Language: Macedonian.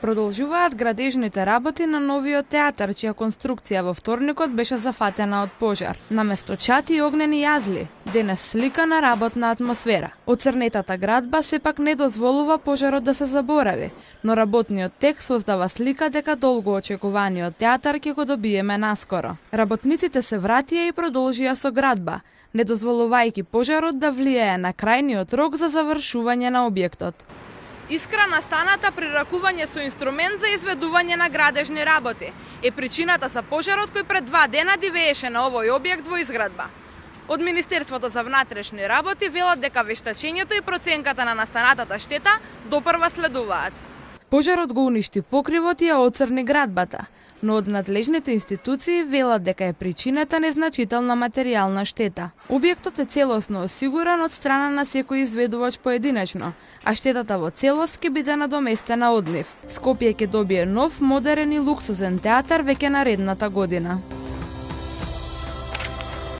Продолжуваат градежните работи на новиот театар, чија конструкција во вторникот беше зафатена од пожар. Наместо чати и огнени јазли, денес слика на работна атмосфера. Оцрнетата градба сепак не дозволува пожарот да се заборави, но работниот текст создава слика дека долго очекуваниот театар ќе го добиеме наскоро. Работниците се вратија и продолжија со градба, не дозволувајќи пожарот да влијае на крајниот рок за завршување на објектот. Искра настаната при ракување со инструмент за изведување на градежни работи е причината за пожарот кој пред 2 дена дивееше на овој објект во изградба. Од Министерството за внатрешни работи велат дека вештачењето и проценката на настанатата штета допрва следуваат. Пожарот го уништи покривот и ја оцрни градбата, но од надлежните институции велат дека е причината незначителна материјална штета. Објектот е целосно осигуран од страна на секој изведувач поединечно, а штетата во целост ќе биде надоместена од нив. Скопје ќе добие нов, модерен и луксузен театар веќе наредната година.